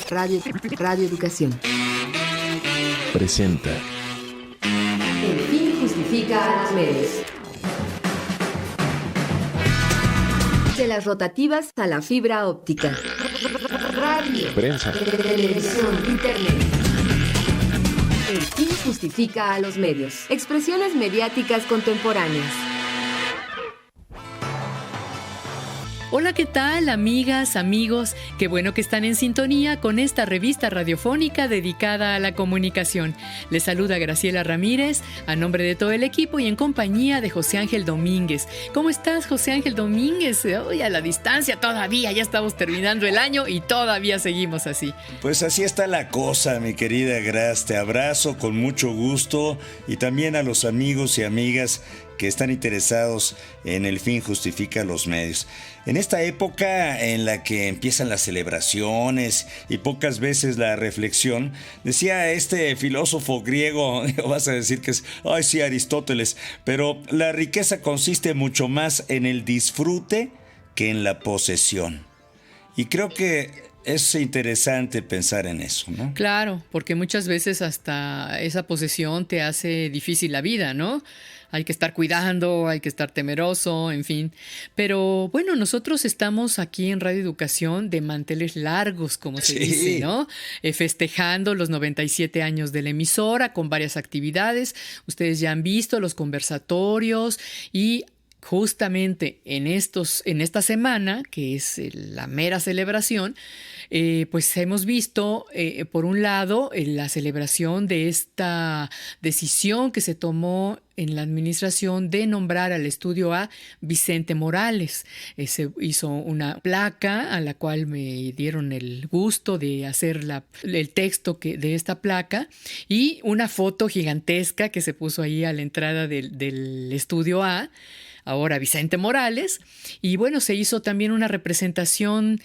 Radio Educación presenta El fin justifica a los medios. De las rotativas a la fibra óptica. Radio, prensa, televisión, internet. El fin justifica a los medios. Expresiones mediáticas contemporáneas. Hola, ¿qué tal, amigas, amigos? Qué bueno que están en sintonía con esta revista radiofónica dedicada a la comunicación. Les saluda Graciela Ramírez, a nombre de todo el equipo y en compañía de José Ángel Domínguez. ¿Cómo estás, José Ángel Domínguez? Hoy a la distancia todavía, ya estamos terminando el año y todavía seguimos así. Pues así está la cosa, mi querida Gras. Te abrazo con mucho gusto y también a los amigos y amigas que están interesados en El fin justifica los medios. En esta época en la que empiezan las celebraciones y pocas veces la reflexión, decía este filósofo griego, vas a decir que es, ay sí, Aristóteles, pero la riqueza consiste mucho más en el disfrute que en la posesión. Y creo que es interesante pensar en eso, ¿no? Claro, porque muchas veces hasta esa posesión te hace difícil la vida, ¿no? Hay que estar cuidando, hay que estar temeroso, en fin. Pero bueno, nosotros estamos aquí en Radio Educación de manteles largos, como se dice, ¿no? Festejando los 97 años de la emisora con varias actividades. Ustedes ya han visto los conversatorios y justamente en esta semana, que es la mera celebración, pues hemos visto, por un lado, la celebración de esta decisión que se tomó en la administración de nombrar al Estudio A Vicente Morales. Se hizo una placa a la cual me dieron el gusto de hacer el texto de esta placa y una foto gigantesca que se puso ahí a la entrada del Estudio A, ahora Vicente Morales, y bueno, se hizo también una representación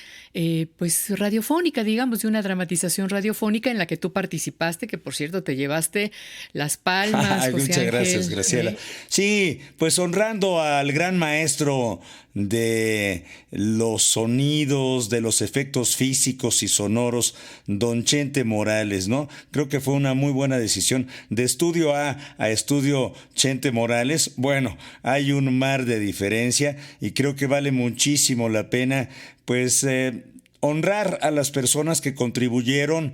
pues radiofónica, digamos, de una dramatización radiofónica en la que tú participaste, que por cierto te llevaste las palmas, José muchas Ángel. Gracias, Graciela. Sí, pues honrando al gran maestro de los sonidos, de los efectos físicos y sonoros, don Chente Morales, ¿no? Creo que fue una muy buena decisión. De Estudio A a Estudio Chente Morales, bueno, hay un mar de diferencia y creo que vale muchísimo la pena, pues, honrar a las personas que contribuyeron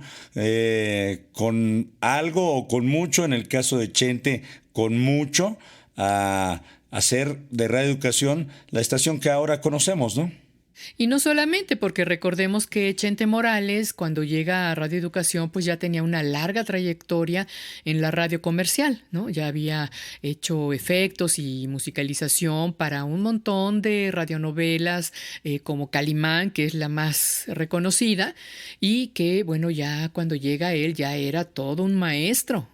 con algo o con mucho, en el caso de Chente, con mucho, a hacer de Radio Educación la estación que ahora conocemos, ¿no? Y no solamente, porque recordemos que Chente Morales, cuando llega a Radio Educación, pues ya tenía una larga trayectoria en la radio comercial, ¿no? Ya había hecho efectos y musicalización para un montón de radionovelas como Calimán, que es la más reconocida, y que, bueno, ya cuando llega él ya era todo un maestro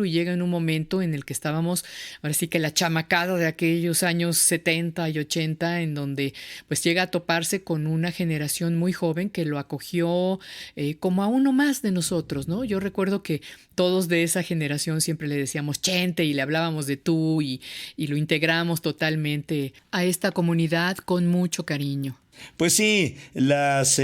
y llega en un momento en el que estábamos, ahora sí que la chamacada de aquellos años 70 y 80, en donde pues llega a toparse con una generación muy joven que lo acogió como a uno más de nosotros, ¿no? Yo recuerdo que todos de esa generación siempre le decíamos Chente y le hablábamos de tú y lo integramos totalmente a esta comunidad con mucho cariño. Pues sí, las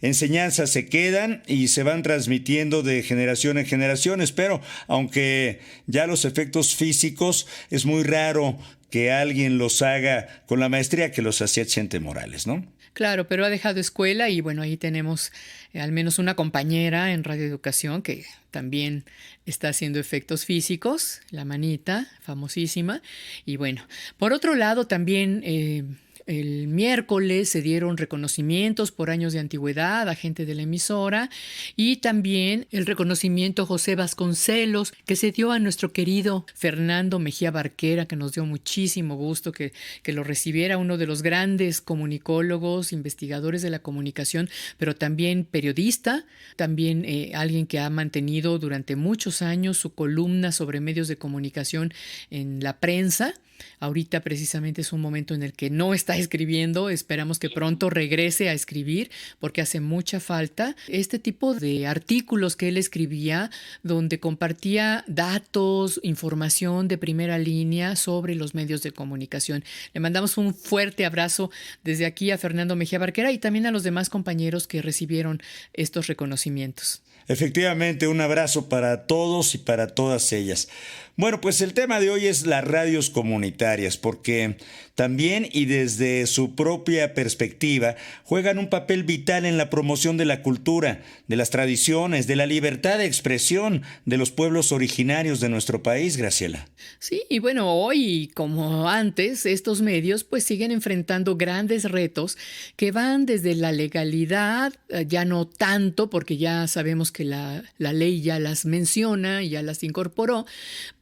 enseñanzas se quedan y se van transmitiendo de generación en generaciones, pero aunque ya los efectos físicos es muy raro que alguien los haga con la maestría que los hacía Chente Morales, ¿no? Claro, pero ha dejado escuela y bueno, ahí tenemos al menos una compañera en Radio Educación que también está haciendo efectos físicos, la Manita, famosísima. Y bueno, por otro lado también el miércoles se dieron reconocimientos por años de antigüedad a gente de la emisora y también el reconocimiento José Vasconcelos que se dio a nuestro querido Fernando Mejía Barquera, que nos dio muchísimo gusto que lo recibiera, uno de los grandes comunicólogos, investigadores de la comunicación, pero también periodista, también alguien que ha mantenido durante muchos años su columna sobre medios de comunicación en la prensa. Ahorita precisamente es un momento en el que no está está escribiendo. Esperamos que pronto regrese a escribir porque hace mucha falta. Este tipo de artículos que él escribía donde compartía datos, información de primera línea sobre los medios de comunicación. Le mandamos un fuerte abrazo desde aquí a Fernando Mejía Barquera y también a los demás compañeros que recibieron estos reconocimientos. Efectivamente, un abrazo para todos y para todas ellas. Bueno, pues el tema de hoy es las radios comunitarias, porque también y desde su propia perspectiva juegan un papel vital en la promoción de la cultura, de las tradiciones, de la libertad de expresión de los pueblos originarios de nuestro país, Graciela. Sí, y bueno, hoy como antes, estos medios pues siguen enfrentando grandes retos que van desde la legalidad, ya no tanto porque ya sabemos que la ley ya las menciona y ya las incorporó,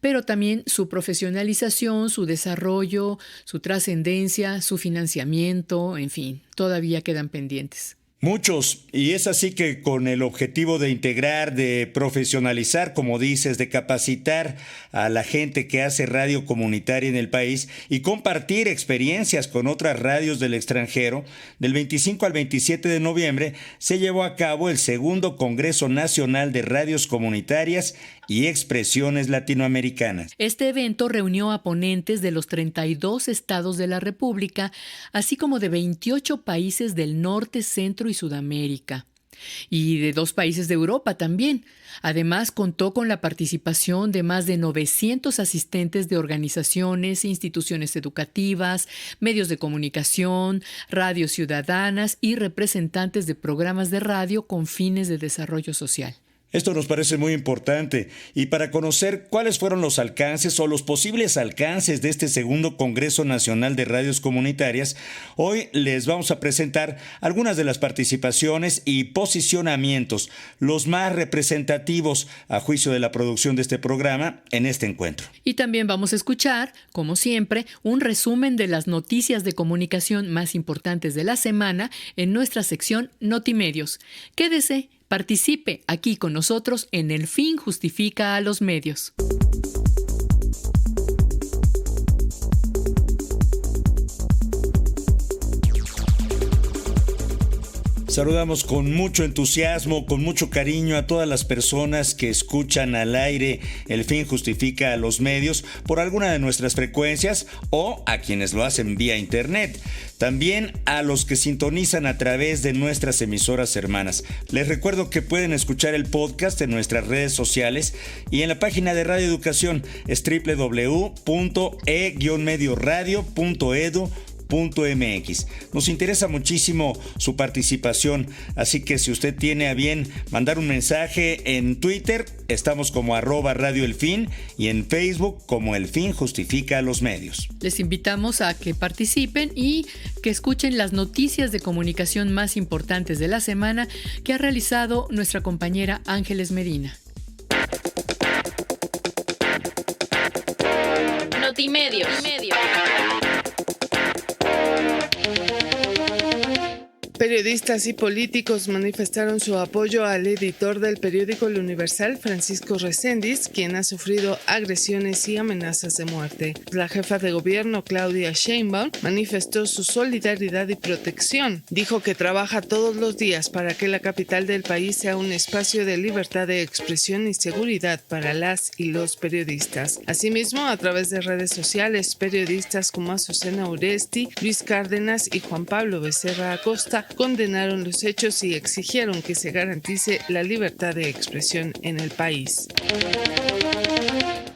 pero también su profesionalización, su desarrollo, su trascendencia, su financiamiento, en fin, todavía quedan pendientes. Muchos, y es así que con el objetivo de integrar, de profesionalizar, como dices, de capacitar a la gente que hace radio comunitaria en el país y compartir experiencias con otras radios del extranjero, del 25 al 27 de noviembre se llevó a cabo el segundo Congreso Nacional de Radios Comunitarias y Expresiones Latinoamericanas. Este evento reunió a ponentes de los 32 estados de la República, así como de 28 países del norte, centro y Sudamérica, y de 2 países de Europa también. Además, contó con la participación de más de 900 asistentes de organizaciones, instituciones educativas, medios de comunicación, radios ciudadanas y representantes de programas de radio con fines de desarrollo social. Esto nos parece muy importante y para conocer cuáles fueron los alcances o los posibles alcances de este segundo Congreso Nacional de Radios Comunitarias, hoy les vamos a presentar algunas de las participaciones y posicionamientos, los más representativos a juicio de la producción de este programa en este encuentro. Y también vamos a escuchar, como siempre, un resumen de las noticias de comunicación más importantes de la semana en nuestra sección Notimedios. Quédese. Participe aquí con nosotros en El Fin Justifica a los Medios. Saludamos con mucho entusiasmo, con mucho cariño a todas las personas que escuchan al aire El Fin Justifica a los Medios por alguna de nuestras frecuencias o a quienes lo hacen vía internet. También a los que sintonizan a través de nuestras emisoras hermanas. Les recuerdo que pueden escuchar el podcast en nuestras redes sociales y en la página de Radio Educación es www.e-medioradio.edu.mx. Nos interesa muchísimo su participación, así que si usted tiene a bien mandar un mensaje en Twitter, estamos como @radioelfin y en Facebook como El Fin Justifica a los Medios. Les invitamos a que participen y que escuchen las noticias de comunicación más importantes de la semana que ha realizado nuestra compañera Ángeles Medina. Notimedios. Periodistas y políticos manifestaron su apoyo al editor del periódico El Universal, Francisco Reséndiz, quien ha sufrido agresiones y amenazas de muerte. La jefa de gobierno, Claudia Sheinbaum, manifestó su solidaridad y protección. Dijo que trabaja todos los días para que la capital del país sea un espacio de libertad de expresión y seguridad para las y los periodistas. Asimismo, a través de redes sociales, periodistas como Azucena Uresti, Luis Cárdenas y Juan Pablo Becerra Acosta condenaron los hechos y exigieron que se garantice la libertad de expresión en el país.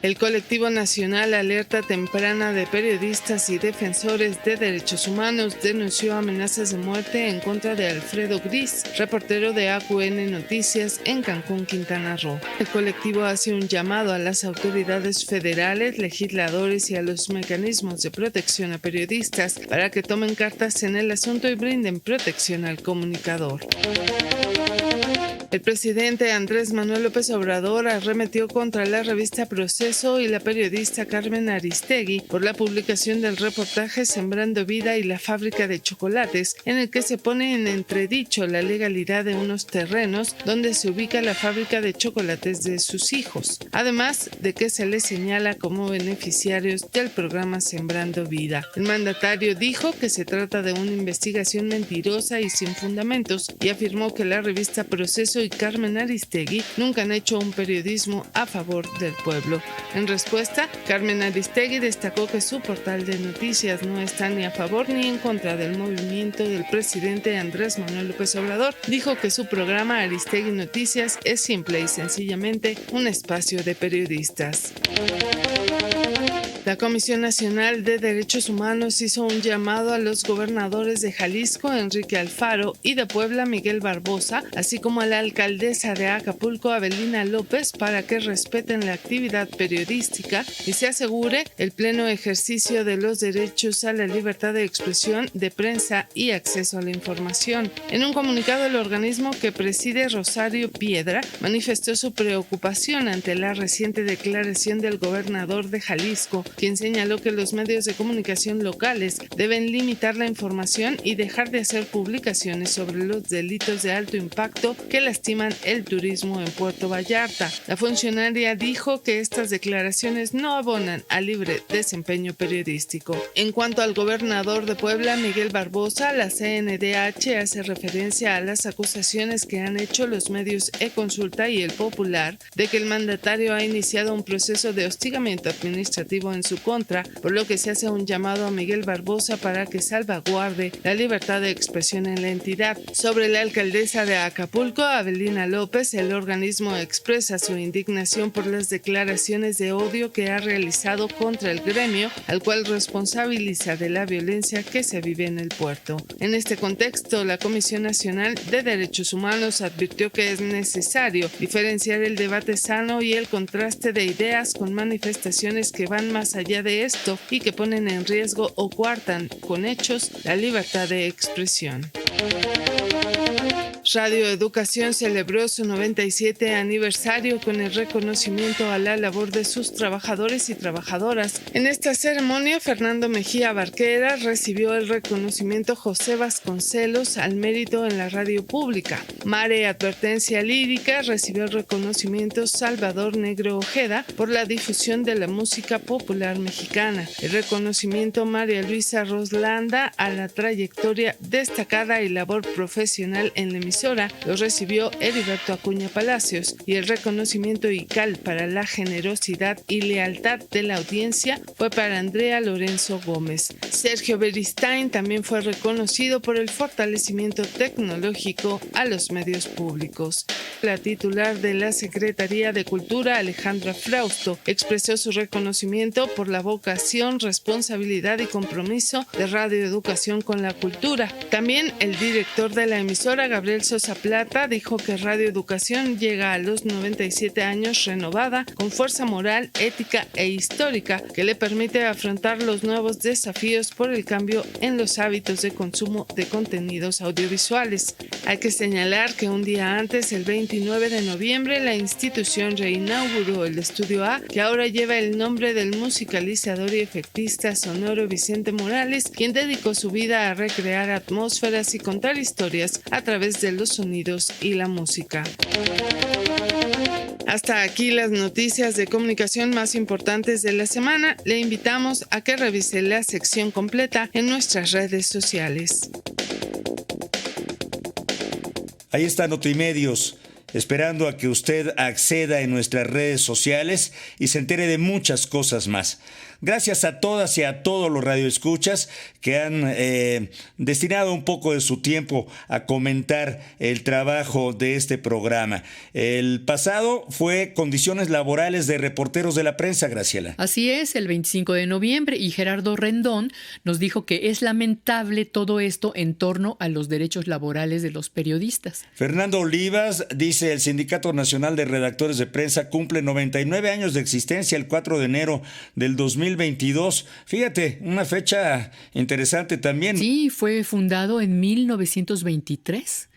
El colectivo nacional Alerta Temprana de Periodistas y Defensores de Derechos Humanos denunció amenazas de muerte en contra de Alfredo Gris, reportero de AQN Noticias en Cancún, Quintana Roo. El colectivo hace un llamado a las autoridades federales, legisladores y a los mecanismos de protección a periodistas para que tomen cartas en el asunto y brinden protección al comunicador. El presidente Andrés Manuel López Obrador arremetió contra la revista Proceso y la periodista Carmen Aristegui por la publicación del reportaje Sembrando Vida y la fábrica de chocolates, en el que se pone en entredicho la legalidad de unos terrenos donde se ubica la fábrica de chocolates de sus hijos, además de que se les señala como beneficiarios del programa Sembrando Vida. El mandatario dijo que se trata de una investigación mentirosa y sin fundamentos y afirmó que la revista Proceso y Carmen Aristegui nunca han hecho un periodismo a favor del pueblo. En respuesta, Carmen Aristegui destacó que su portal de noticias no está ni a favor ni en contra del movimiento del presidente Andrés Manuel López Obrador. Dijo que su programa Aristegui Noticias es simple y sencillamente un espacio de periodistas. La Comisión Nacional de Derechos Humanos hizo un llamado a los gobernadores de Jalisco, Enrique Alfaro, y de Puebla, Miguel Barbosa, así como a la alcaldesa de Acapulco, Avelina López, para que respeten la actividad periodística y se asegure el pleno ejercicio de los derechos a la libertad de expresión, de prensa y acceso a la información. En un comunicado, el organismo que preside, Rosario Piedra, manifestó su preocupación ante la reciente declaración del gobernador de Jalisco, quien señaló que los medios de comunicación locales deben limitar la información y dejar de hacer publicaciones sobre los delitos de alto impacto que lastiman el turismo en Puerto Vallarta. La funcionaria dijo que estas declaraciones no abonan al libre desempeño periodístico. En cuanto al gobernador de Puebla, Miguel Barbosa, la CNDH hace referencia a las acusaciones que han hecho los medios eConsulta y El Popular de que el mandatario ha iniciado un proceso de hostigamiento administrativo en su contra, por lo que se hace un llamado a Miguel Barbosa para que salvaguarde la libertad de expresión en la entidad. Sobre la alcaldesa de Acapulco, Avelina López, el organismo expresa su indignación por las declaraciones de odio que ha realizado contra el gremio, al cual responsabiliza de la violencia que se vive en el puerto. En este contexto, la Comisión Nacional de Derechos Humanos advirtió que es necesario diferenciar el debate sano y el contraste de ideas con manifestaciones que van más allá de esto y que ponen en riesgo o coartan con hechos la libertad de expresión. Radio Educación celebró su 97 aniversario con el reconocimiento a la labor de sus trabajadores y trabajadoras. En esta ceremonia, Fernando Mejía Barquera recibió el reconocimiento José Vasconcelos al mérito en la radio pública. Mare Advertencia Lírica recibió el reconocimiento Salvador Negro Ojeda por la difusión de la música popular mexicana. El reconocimiento María Luisa Roslanda a la trayectoria destacada y labor profesional en la emisora lo recibió Heriberto Acuña Palacios, y el reconocimiento ICAL para la generosidad y lealtad de la audiencia fue para Andrea Lorenzo Gómez. Sergio Beristain también fue reconocido por el fortalecimiento tecnológico a los medios públicos. La titular de la Secretaría de Cultura, Alejandra Frausto, expresó su reconocimiento por la vocación, responsabilidad y compromiso de Radio Educación con la cultura. También el director de la emisora, Gabriel Sosa Plata, dijo que Radio Educación llega a los 97 años renovada, con fuerza moral, ética e histórica, que le permite afrontar los nuevos desafíos por el cambio en los hábitos de consumo de contenidos audiovisuales. Hay que señalar que un día antes, el 29 de noviembre, la institución reinauguró el Estudio A, que ahora lleva el nombre del musicalizador y efectista sonoro Vicente Morales, quien dedicó su vida a recrear atmósferas y contar historias a través de los sonidos y la música. Hasta aquí las noticias de comunicación más importantes de la semana. Le invitamos a que revise la sección completa en nuestras redes sociales. Ahí está Notimedios, esperando a que usted acceda en nuestras redes sociales y se entere de muchas cosas más. Gracias a todas y a todos los radioescuchas que han destinado un poco de su tiempo a comentar el trabajo de este programa. El pasado fue condiciones laborales de reporteros de la prensa, Graciela. Así es, el 25 de noviembre, y Gerardo Rendón nos dijo que es lamentable todo esto en torno a los derechos laborales de los periodistas. Fernando Olivas dice: el Sindicato Nacional de Redactores de Prensa cumple 99 años de existencia el 4 de enero del 2022. Fíjate, una fecha interesante también. Sí, fue fundado en 1923.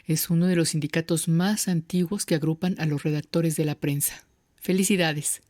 Es uno de los sindicatos más antiguos que agrupan a los redactores de la prensa. ¡Felicidades!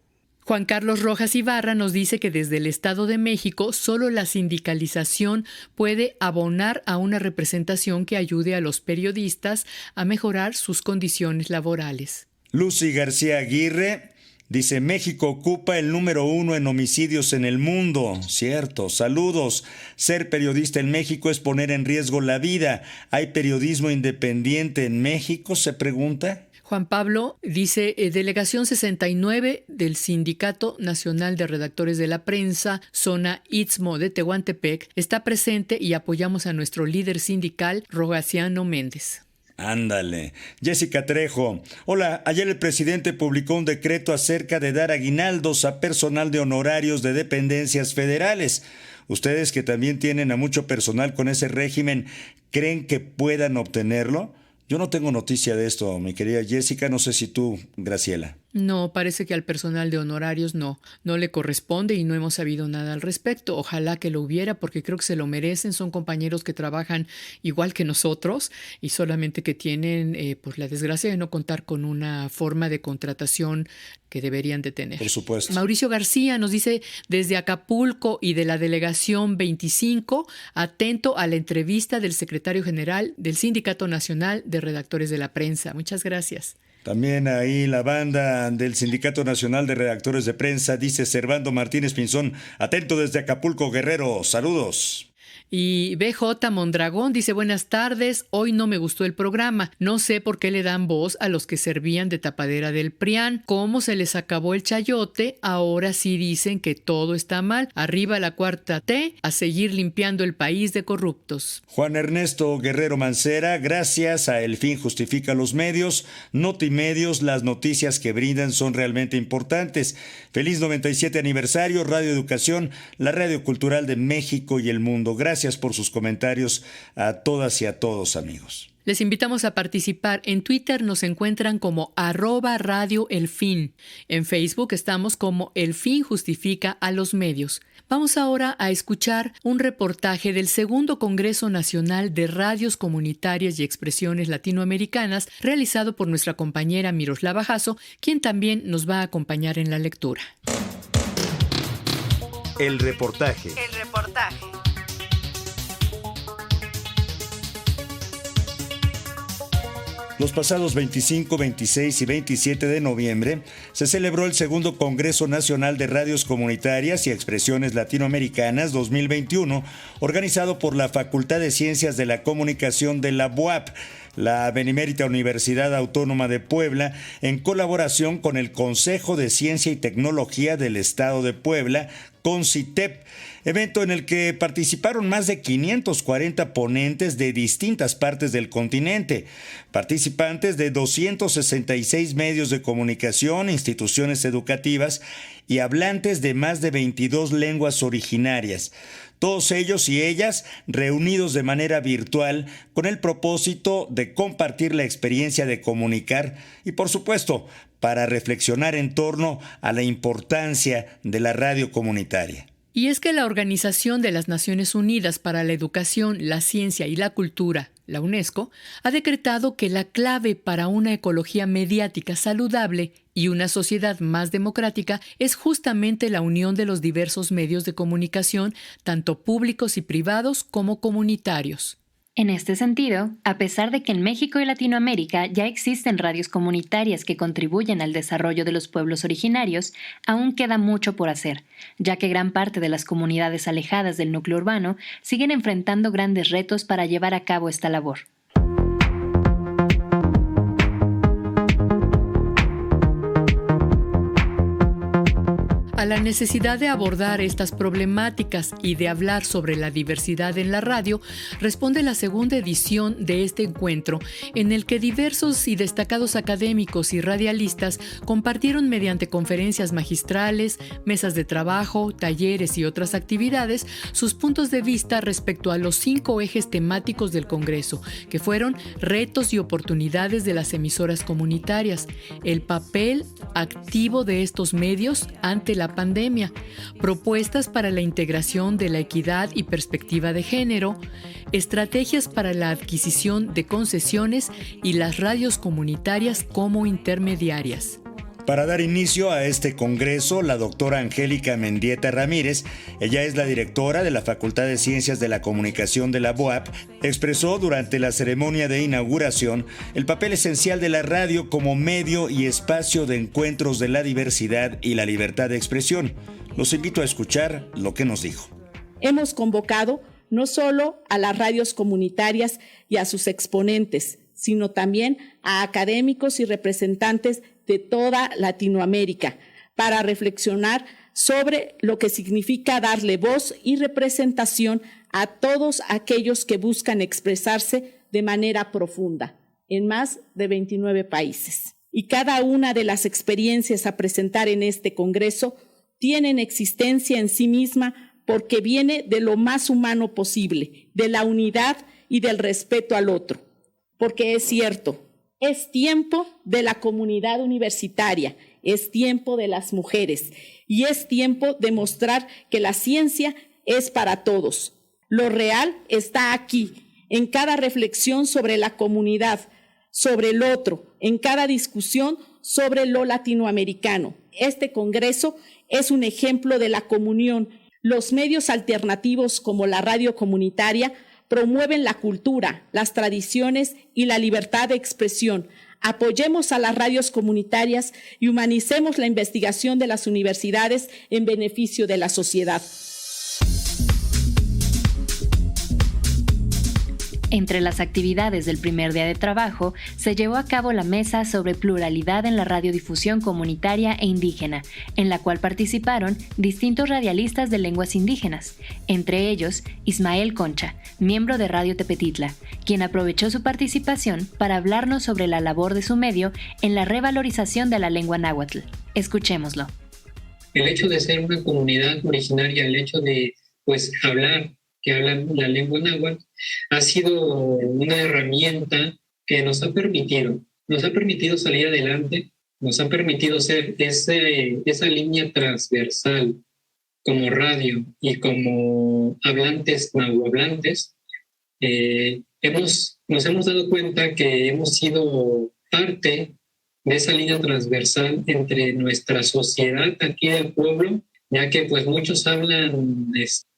Juan Carlos Rojas Ibarra nos dice que desde el Estado de México solo la sindicalización puede abonar a una representación que ayude a los periodistas a mejorar sus condiciones laborales. Lucy García Aguirre dice: México ocupa el número 1 en homicidios en el mundo. Cierto, saludos. Ser periodista en México es poner en riesgo la vida. ¿Hay periodismo independiente en México?, se pregunta. Juan Pablo dice, delegación 69 del Sindicato Nacional de Redactores de la Prensa, zona Istmo de Tehuantepec, está presente y apoyamos a nuestro líder sindical, Rogaciano Méndez. Ándale. Jessica Trejo: hola, ayer el presidente publicó un decreto acerca de dar aguinaldos a personal de honorarios de dependencias federales. ¿Ustedes, que también tienen a mucho personal con ese régimen, creen que puedan obtenerlo? Yo no tengo noticia de esto, mi querida Jessica, no sé si tú, Graciela. No, parece que al personal de honorarios no le corresponde y no hemos sabido nada al respecto. Ojalá que lo hubiera, porque creo que se lo merecen. Son compañeros que trabajan igual que nosotros y solamente que tienen pues la desgracia de no contar con una forma de contratación que deberían de tener. Por supuesto. Mauricio García nos dice desde Acapulco y de la delegación 25, atento a la entrevista del secretario general del Sindicato Nacional de Redactores de la Prensa. Muchas gracias. También ahí la banda del Sindicato Nacional de Redactores de Prensa, dice Servando Martínez Pinzón: atento desde Acapulco, Guerrero, saludos. Y BJ Mondragón dice: buenas tardes, hoy no me gustó el programa, no sé por qué le dan voz a los que servían de tapadera del PRIAN, cómo se les acabó el chayote, ahora sí dicen que todo está mal, arriba la 4T, a seguir limpiando el país de corruptos. Juan Ernesto Guerrero Mancera: gracias a El Fin Justifica los Medios, Notimedios, las noticias que brindan son realmente importantes. Feliz 97 aniversario, Radio Educación, la radio cultural de México y el mundo. Gracias por sus comentarios a todas y a todos, amigos. Les invitamos a participar. En Twitter nos encuentran como @Radio El Fin. En Facebook estamos como El Fin Justifica a los Medios. Vamos ahora a escuchar un reportaje del Segundo Congreso Nacional de Radios Comunitarias y Expresiones Latinoamericanas, realizado por nuestra compañera Miroslava Jasso, quien también nos va a acompañar en la lectura. El reportaje. Los pasados 25, 26 y 27 de noviembre se celebró el Segundo Congreso Nacional de Radios Comunitarias y Expresiones Latinoamericanas 2021, organizado por la Facultad de Ciencias de la Comunicación de la UAP, la Benemérita Universidad Autónoma de Puebla, en colaboración con el Consejo de Ciencia y Tecnología del Estado de Puebla, CONCITEP, evento en el que participaron más de 540 ponentes de distintas partes del continente, participantes de 266 medios de comunicación, instituciones educativas y hablantes de más de 22 lenguas originarias. Todos ellos y ellas reunidos de manera virtual con el propósito de compartir la experiencia de comunicar y, por supuesto, para reflexionar en torno a la importancia de la radio comunitaria. Y es que la Organización de las Naciones Unidas para la Educación, la Ciencia y la Cultura, la UNESCO, ha decretado que la clave para una ecología mediática saludable y una sociedad más democrática es justamente la unión de los diversos medios de comunicación, tanto públicos y privados como comunitarios. En este sentido, a pesar de que en México y Latinoamérica ya existen radios comunitarias que contribuyen al desarrollo de los pueblos originarios, aún queda mucho por hacer, ya que gran parte de las comunidades alejadas del núcleo urbano siguen enfrentando grandes retos para llevar a cabo esta labor. A la necesidad de abordar estas problemáticas y de hablar sobre la diversidad en la radio, responde la segunda edición de este encuentro, en el que diversos y destacados académicos y radialistas compartieron mediante conferencias magistrales, mesas de trabajo, talleres y otras actividades sus puntos de vista respecto a los 5 ejes temáticos del Congreso, que fueron retos y oportunidades de las emisoras comunitarias, el papel activo de estos medios ante la la pandemia, propuestas para la integración de la equidad y perspectiva de género, estrategias para la adquisición de concesiones y las radios comunitarias como intermediarias. Para dar inicio a este congreso, la doctora Angélica Mendieta Ramírez, ella es la directora de la Facultad de Ciencias de la Comunicación de la UAP, expresó durante la ceremonia de inauguración el papel esencial de la radio como medio y espacio de encuentros de la diversidad y la libertad de expresión. Los invito a escuchar lo que nos dijo. Hemos convocado no solo a las radios comunitarias y a sus exponentes, sino también a académicos y representantes de toda Latinoamérica para reflexionar sobre lo que significa darle voz y representación a todos aquellos que buscan expresarse de manera profunda en más de 29 países. Y cada una de las experiencias a presentar en este Congreso tienen existencia en sí misma porque viene de lo más humano posible, de la unidad y del respeto al otro. Porque es cierto, es tiempo de la comunidad universitaria, es tiempo de las mujeres y es tiempo de mostrar que la ciencia es para todos. Lo real está aquí, en cada reflexión sobre la comunidad, sobre el otro, en cada discusión sobre lo latinoamericano. Este Congreso es un ejemplo de la comunión. Los medios alternativos como la radio comunitaria promueven la cultura, las tradiciones y la libertad de expresión. Apoyemos a las radios comunitarias y humanicemos la investigación de las universidades en beneficio de la sociedad. Entre las actividades del primer día de trabajo, se llevó a cabo la mesa sobre pluralidad en la radiodifusión comunitaria e indígena, en la cual participaron distintos radialistas de lenguas indígenas, entre ellos Ismael Concha, miembro de Radio Tepetitla, quien aprovechó su participación para hablarnos sobre la labor de su medio en la revalorización de la lengua náhuatl. Escuchémoslo. El hecho de ser una comunidad originaria, el hecho de hablar, que hablan la lengua náhuatl, ha sido una herramienta que nos ha permitido salir adelante, nos ha permitido ser esa línea transversal como radio y como hablantes nahuablantes. Nos hemos dado cuenta que hemos sido parte de esa línea transversal entre nuestra sociedad aquí del pueblo, ya que muchos hablan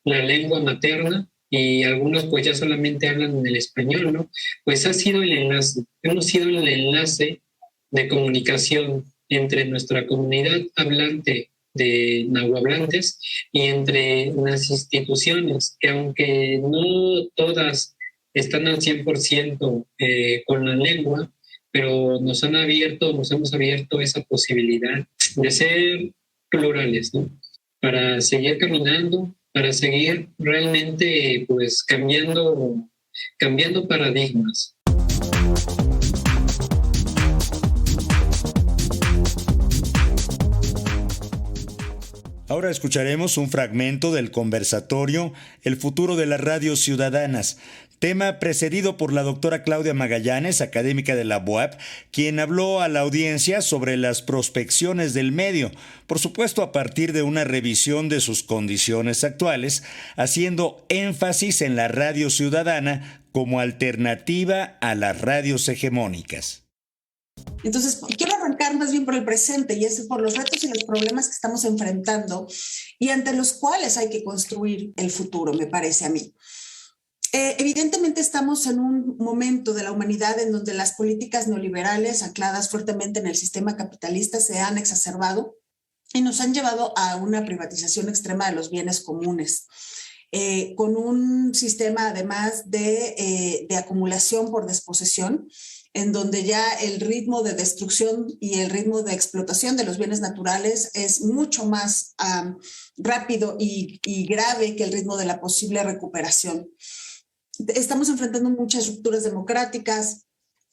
la lengua materna y algunos ya solamente hablan el español, ¿no? Pues hemos sido el enlace de comunicación entre nuestra comunidad hablante de nahuablantes y entre las instituciones, que aunque no todas están al 100% con la lengua, pero nos hemos abierto esa posibilidad de ser plurales, ¿no? Para seguir caminando, para seguir realmente cambiando paradigmas. Ahora escucharemos un fragmento del conversatorio El futuro de las radios ciudadanas, tema precedido por la doctora Claudia Magallanes, académica de la UAP, quien habló a la audiencia sobre las prospecciones del medio, por supuesto a partir de una revisión de sus condiciones actuales, haciendo énfasis en la radio ciudadana como alternativa a las radios hegemónicas. Entonces, quiero arrancar más bien por el presente y es por los retos y los problemas que estamos enfrentando y ante los cuales hay que construir el futuro, me parece a mí. Evidentemente estamos en un momento de la humanidad en donde las políticas neoliberales ancladas fuertemente en el sistema capitalista se han exacerbado y nos han llevado a una privatización extrema de los bienes comunes, con un sistema además de acumulación por desposesión, en donde ya el ritmo de destrucción y el ritmo de explotación de los bienes naturales es mucho más rápido y grave que el ritmo de la posible recuperación. Estamos enfrentando muchas rupturas democráticas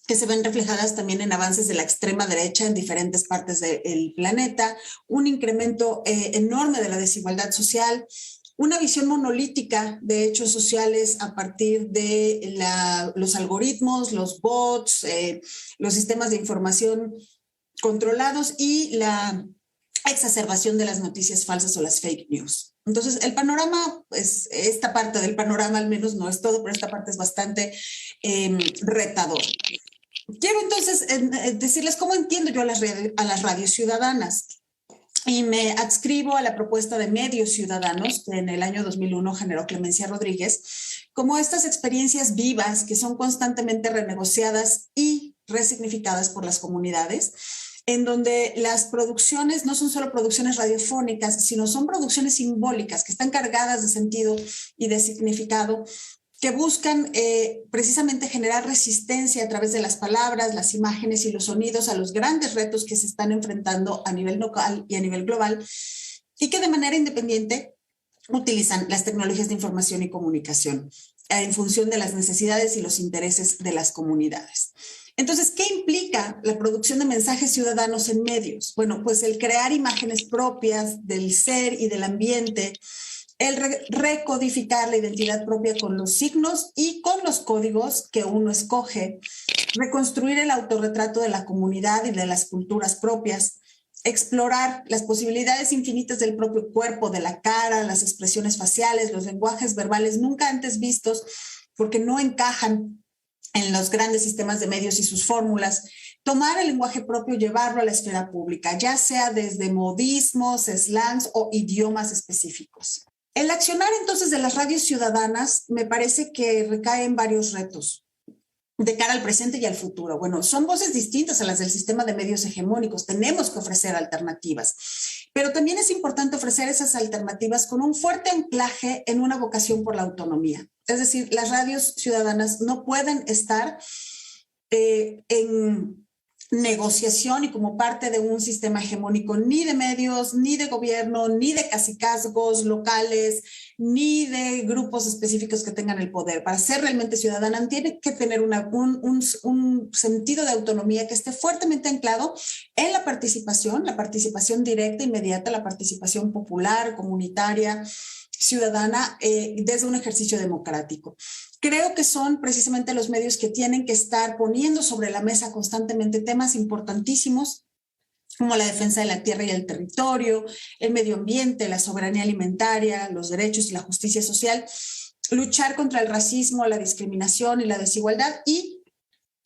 que se ven reflejadas también en avances de la extrema derecha en diferentes partes del planeta, un incremento enorme de la desigualdad social, una visión monolítica de hechos sociales a partir de los algoritmos, los bots, los sistemas de información controlados y la exacerbación de las noticias falsas o las fake news. Entonces, el panorama, pues esta parte del panorama al menos no es todo, pero esta parte es bastante retador. Quiero entonces decirles cómo entiendo yo a las radios ciudadanas. Y me adscribo a la propuesta de Medios Ciudadanos, que en el año 2001 generó Clemencia Rodríguez, como estas experiencias vivas que son constantemente renegociadas y resignificadas por las comunidades, en donde las producciones no son solo producciones radiofónicas, sino son producciones simbólicas que están cargadas de sentido y de significado, que buscan precisamente generar resistencia a través de las palabras, las imágenes y los sonidos a los grandes retos que se están enfrentando a nivel local y a nivel global, y que de manera independiente utilizan las tecnologías de información y comunicación en función de las necesidades y los intereses de las comunidades. Entonces, ¿qué implica la producción de mensajes ciudadanos en medios? Bueno, pues el crear imágenes propias del ser y del ambiente, el recodificar la identidad propia con los signos y con los códigos que uno escoge, reconstruir el autorretrato de la comunidad y de las culturas propias, explorar las posibilidades infinitas del propio cuerpo, de la cara, las expresiones faciales, los lenguajes verbales nunca antes vistos, porque no encajan en los grandes sistemas de medios y sus fórmulas, tomar el lenguaje propio, llevarlo a la esfera pública, ya sea desde modismos, slangs o idiomas específicos. El accionar entonces de las radios ciudadanas me parece que recae en varios retos de cara al presente y al futuro. Bueno, son voces distintas a las del sistema de medios hegemónicos. Tenemos que ofrecer alternativas, pero también es importante ofrecer esas alternativas con un fuerte anclaje en una vocación por la autonomía. Es decir, las radios ciudadanas no pueden estar en negociación y como parte de un sistema hegemónico ni de medios, ni de gobierno, ni de cacicazgos locales, ni de grupos específicos que tengan el poder. Para ser realmente ciudadana tiene que tener un sentido de autonomía que esté fuertemente anclado en la participación directa, inmediata, la participación popular, comunitaria, ciudadana, desde un ejercicio democrático. Creo que son precisamente los medios que tienen que estar poniendo sobre la mesa constantemente temas importantísimos como la defensa de la tierra y el territorio, el medio ambiente, la soberanía alimentaria, los derechos y la justicia social, luchar contra el racismo, la discriminación y la desigualdad y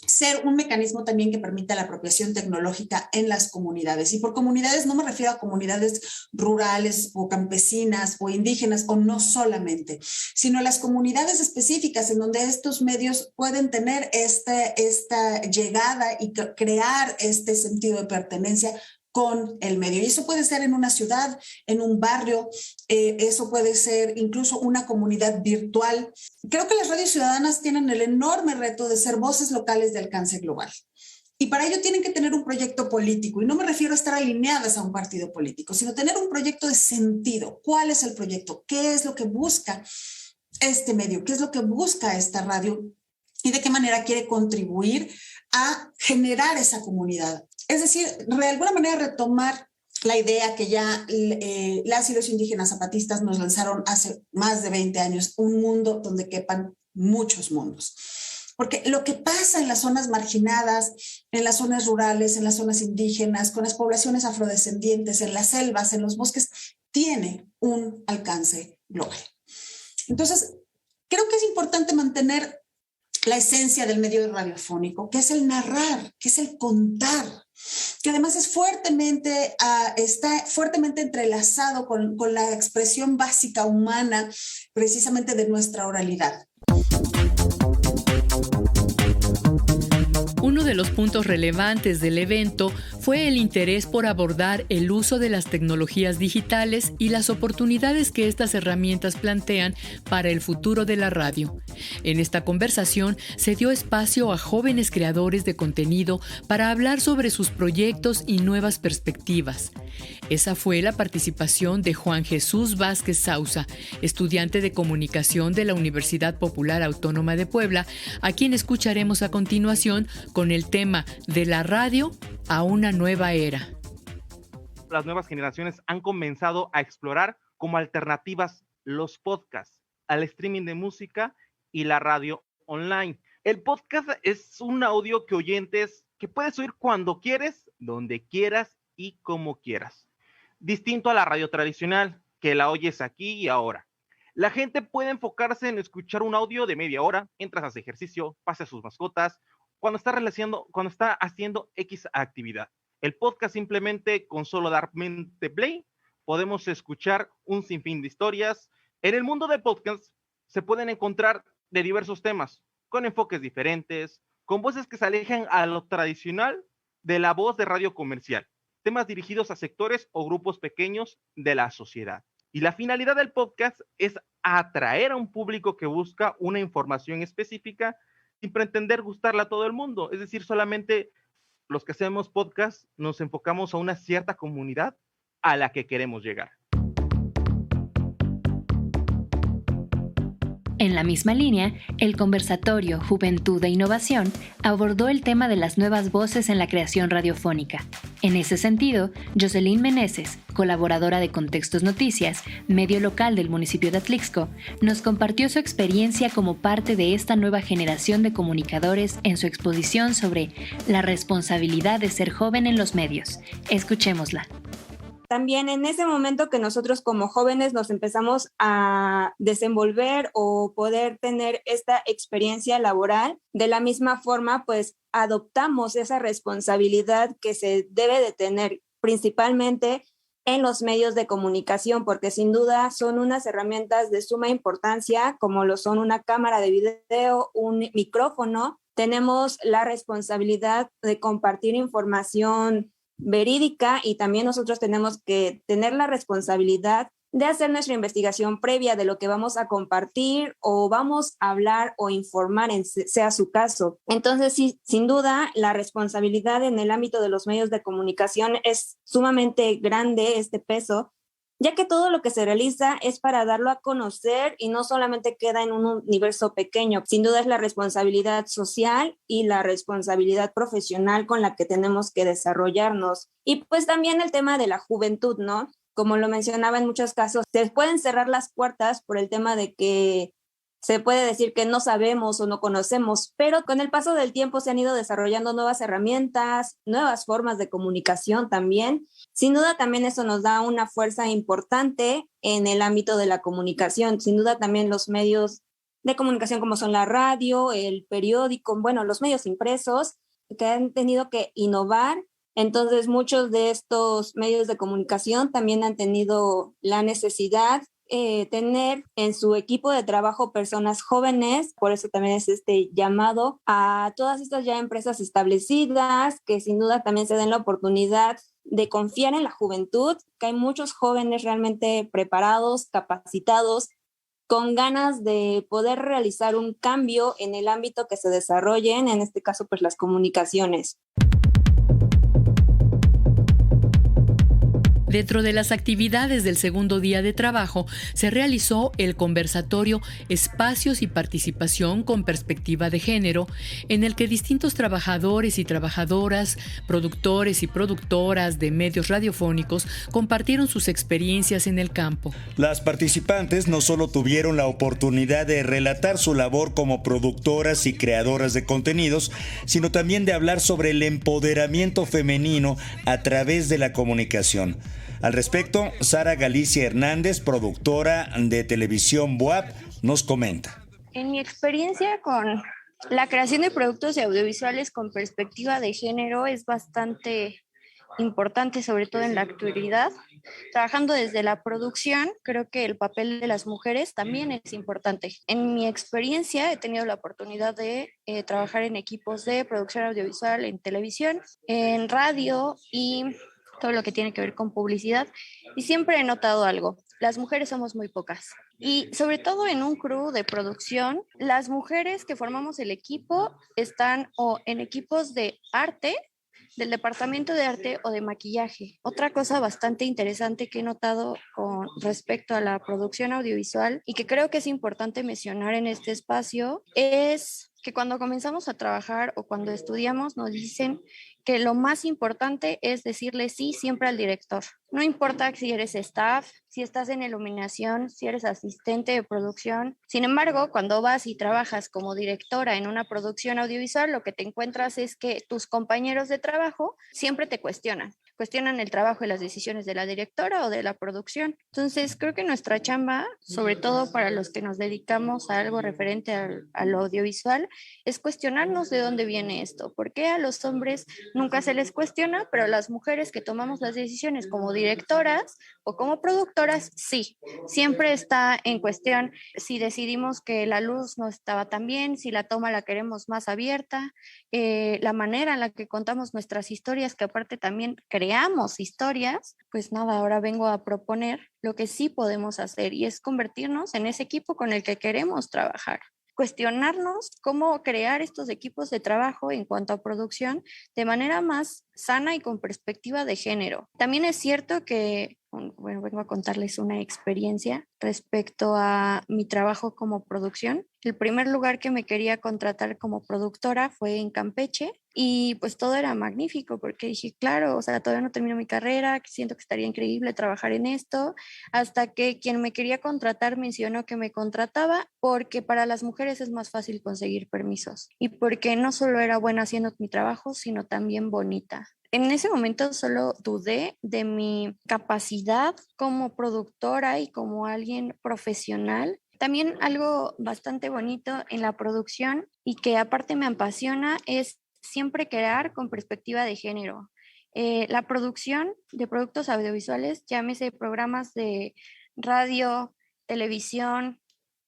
ser un mecanismo también que permita la apropiación tecnológica en las comunidades. Y por comunidades no me refiero a comunidades rurales o campesinas o indígenas o no solamente, sino a las comunidades específicas en donde estos medios pueden tener esta llegada y crear este sentido de pertenencia con el medio. Y eso puede ser en una ciudad, en un barrio, eso puede ser incluso una comunidad virtual. Creo que las radios ciudadanas tienen el enorme reto de ser voces locales de alcance global. Y para ello tienen que tener un proyecto político. Y no me refiero a estar alineadas a un partido político, sino tener un proyecto de sentido. ¿Cuál es el proyecto? ¿Qué es lo que busca este medio? ¿Qué es lo que busca esta radio? ¿Y de qué manera quiere contribuir a generar esa comunidad? Es decir, de alguna manera retomar la idea que ya las y los indígenas zapatistas nos lanzaron hace más de 20 años, un mundo donde quepan muchos mundos. Porque lo que pasa en las zonas marginadas, en las zonas rurales, en las zonas indígenas, con las poblaciones afrodescendientes, en las selvas, en los bosques, tiene un alcance global. Entonces, creo que es importante mantener la esencia del medio radiofónico, que es el narrar, que es el contar, que además es está fuertemente entrelazado con la expresión básica humana, precisamente de nuestra oralidad. Uno de los puntos relevantes del evento fue el interés por abordar el uso de las tecnologías digitales y las oportunidades que estas herramientas plantean para el futuro de la radio. En esta conversación se dio espacio a jóvenes creadores de contenido para hablar sobre sus proyectos y nuevas perspectivas. Esa fue la participación de Juan Jesús Vázquez Sauza, estudiante de comunicación de la Universidad Popular Autónoma de Puebla, a quien escucharemos a continuación con el tema de la radio a una nueva era. Las nuevas generaciones han comenzado a explorar como alternativas los podcasts, al streaming de música y la radio online. El podcast es un audio que puedes oír cuando quieres, donde quieras y como quieras. distinto a la radio tradicional, que la oyes aquí y ahora. La gente puede enfocarse en escuchar un audio de media hora mientras hace ejercicio, pasea a sus mascotas, cuando está haciendo X actividad. El podcast simplemente con solo dar mente play podemos escuchar un sinfín de historias. En el mundo de podcast se pueden encontrar de diversos temas, con enfoques diferentes, con voces que se alejan a lo tradicional de la voz de radio comercial, temas dirigidos a sectores o grupos pequeños de la sociedad. Y la finalidad del podcast es atraer a un público que busca una información específica sin pretender gustarle a todo el mundo. Es decir, solamente los que hacemos podcast nos enfocamos a una cierta comunidad a la que queremos llegar. En la misma línea, el conversatorio Juventud e Innovación abordó el tema de las nuevas voces en la creación radiofónica. En ese sentido, Jocelyn Meneses, colaboradora de Contextos Noticias, medio local del municipio de Atlixco, nos compartió su experiencia como parte de esta nueva generación de comunicadores en su exposición sobre la responsabilidad de ser joven en los medios. Escuchémosla. También en ese momento que nosotros como jóvenes nos empezamos a desenvolver o poder tener esta experiencia laboral, de la misma forma, pues adoptamos esa responsabilidad que se debe de tener principalmente en los medios de comunicación, porque sin duda son unas herramientas de suma importancia, como lo son una cámara de video, un micrófono. Tenemos la responsabilidad de compartir información verídica y también nosotros tenemos que tener la responsabilidad de hacer nuestra investigación previa de lo que vamos a compartir o vamos a hablar o informar, sea su caso. Entonces, sí, sin duda, la responsabilidad en el ámbito de los medios de comunicación es sumamente grande, este peso, ya que todo lo que se realiza es para darlo a conocer y no solamente queda en un universo pequeño. Sin duda es la responsabilidad social y la responsabilidad profesional con la que tenemos que desarrollarnos. Y pues también el tema de la juventud, ¿no? Como lo mencionaba, en muchos casos se pueden cerrar las puertas por el tema de que se puede decir que no sabemos o no conocemos, pero con el paso del tiempo se han ido desarrollando nuevas herramientas, nuevas formas de comunicación también. Sin duda también eso nos da una fuerza importante en el ámbito de la comunicación. Sin duda también los medios de comunicación como son la radio, el periódico, bueno, los medios impresos que han tenido que innovar. Entonces muchos de estos medios de comunicación también han tenido la necesidad tener en su equipo de trabajo personas jóvenes, por eso también es este llamado a todas estas ya empresas establecidas que sin duda también se den la oportunidad de confiar en la juventud, que hay muchos jóvenes realmente preparados, capacitados, con ganas de poder realizar un cambio en el ámbito que se desarrollen, en este caso pues las comunicaciones. Dentro de las actividades del segundo día de trabajo se realizó el conversatorio Espacios y Participación con Perspectiva de Género, en el que distintos trabajadores y trabajadoras, productores y productoras de medios radiofónicos compartieron sus experiencias en el campo. Las participantes no solo tuvieron la oportunidad de relatar su labor como productoras y creadoras de contenidos, sino también de hablar sobre el empoderamiento femenino a través de la comunicación. Al respecto, Sara Galicia Hernández, productora de televisión BUAP, nos comenta. En mi experiencia con la creación de productos audiovisuales con perspectiva de género es bastante importante, sobre todo en la actualidad. Trabajando desde la producción, creo que el papel de las mujeres también es importante. En mi experiencia he tenido la oportunidad de trabajar en equipos de producción audiovisual en televisión, en radio y todo lo que tiene que ver con publicidad, y siempre he notado algo: las mujeres somos muy pocas. Y sobre todo en un crew de producción, las mujeres que formamos el equipo están o en equipos de arte, del departamento de arte o de maquillaje. Otra cosa bastante interesante que he notado con respecto a la producción audiovisual y que creo que es importante mencionar en este espacio es que cuando comenzamos a trabajar o cuando estudiamos nos dicen que lo más importante es decirle sí siempre al director. No importa si eres staff, si estás en iluminación, si eres asistente de producción. Sin embargo, cuando vas y trabajas como directora en una producción audiovisual, lo que te encuentras es que tus compañeros de trabajo siempre te cuestionan. cuestionan el trabajo y las decisiones de la directora o de la producción. Entonces, creo que nuestra chamba, sobre todo para los que nos dedicamos a algo referente al audiovisual, es cuestionarnos de dónde viene esto. ¿Por qué a los hombres nunca se les cuestiona, pero a las mujeres que tomamos las decisiones como directoras o como productoras, sí? Siempre está en cuestión si decidimos que la luz no estaba tan bien, si la toma la queremos más abierta, la manera en la que contamos nuestras historias, que aparte también creamos historias. Pues nada, ahora vengo a proponer lo que sí podemos hacer y es convertirnos en ese equipo con el que queremos trabajar. Cuestionarnos cómo crear estos equipos de trabajo en cuanto a producción de manera más sana y con perspectiva de género. También es cierto que, bueno, vengo a contarles una experiencia respecto a mi trabajo como producción. El primer lugar que me quería contratar como productora fue en Campeche y pues todo era magnífico porque dije, claro, o sea, todavía no termino mi carrera, siento que estaría increíble trabajar en esto, hasta que quien me quería contratar mencionó que me contrataba porque para las mujeres es más fácil conseguir permisos y porque no solo era buena haciendo mi trabajo, sino también bonita. En ese momento solo dudé de mi capacidad como productora y como alguien profesional. También algo bastante bonito en la producción y que aparte me apasiona es siempre crear con perspectiva de género. La producción de productos audiovisuales, llámese programas de radio, televisión,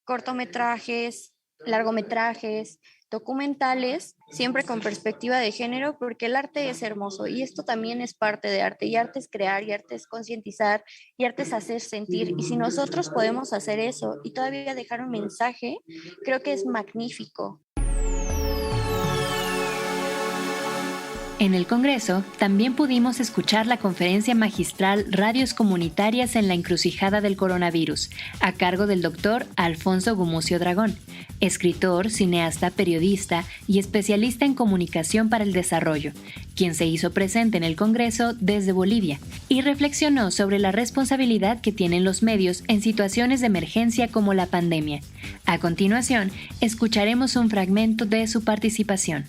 cortometrajes, largometrajes, documentales, siempre con perspectiva de género, porque el arte es hermoso y esto también es parte de arte, y arte es crear, y arte es concientizar, y arte es hacer sentir, y si nosotros podemos hacer eso y todavía dejar un mensaje, creo que es magnífico. En el Congreso también pudimos escuchar la conferencia magistral Radios Comunitarias en la Encrucijada del Coronavirus, a cargo del doctor Alfonso Gumucio Dragón, escritor, cineasta, periodista y especialista en comunicación para el desarrollo, quien se hizo presente en el Congreso desde Bolivia y reflexionó sobre la responsabilidad que tienen los medios en situaciones de emergencia como la pandemia. A continuación, escucharemos un fragmento de su participación.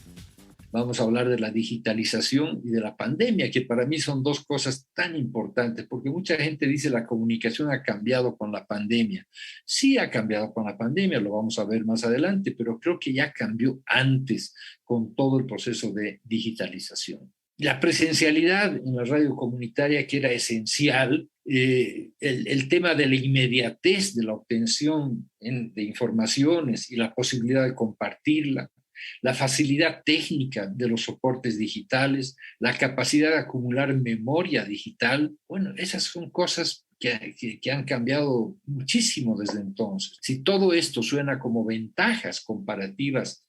Vamos a hablar de la digitalización y de la pandemia, que para mí son dos cosas tan importantes, porque mucha gente dice la comunicación ha cambiado con la pandemia. Sí ha cambiado con la pandemia, lo vamos a ver más adelante, pero creo que ya cambió antes con todo el proceso de digitalización. La presencialidad en la radio comunitaria, que era esencial, el tema de la inmediatez de la obtención de informaciones y la posibilidad de compartirla, la facilidad técnica de los soportes digitales, la capacidad de acumular memoria digital, bueno, esas son cosas que han cambiado muchísimo desde entonces. Si todo esto suena como ventajas comparativas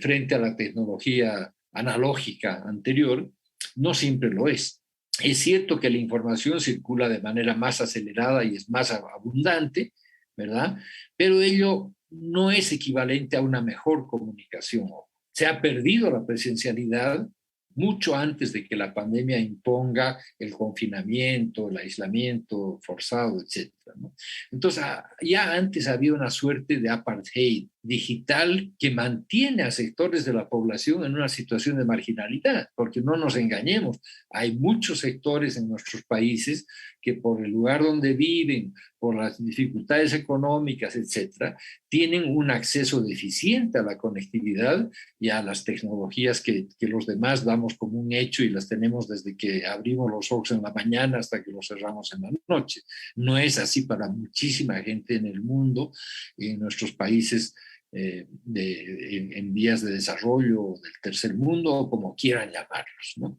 frente a la tecnología analógica anterior, no siempre lo es. Es cierto que la información circula de manera más acelerada y es más abundante, ¿verdad? Pero ello no es equivalente a una mejor comunicación. Se ha perdido la presencialidad mucho antes de que la pandemia imponga el confinamiento, el aislamiento forzado, etc., ¿no? Entonces, ya antes había una suerte de apartheid digital que mantiene a sectores de la población en una situación de marginalidad, porque no nos engañemos, hay muchos sectores en nuestros países que por el lugar donde viven, por las dificultades económicas, etcétera, tienen un acceso deficiente a la conectividad y a las tecnologías que los demás damos como un hecho y las tenemos desde que abrimos los ojos en la mañana hasta que los cerramos en la noche. No es así para muchísima gente en el mundo, en nuestros países en vías de desarrollo del tercer mundo, o como quieran llamarlos, ¿no?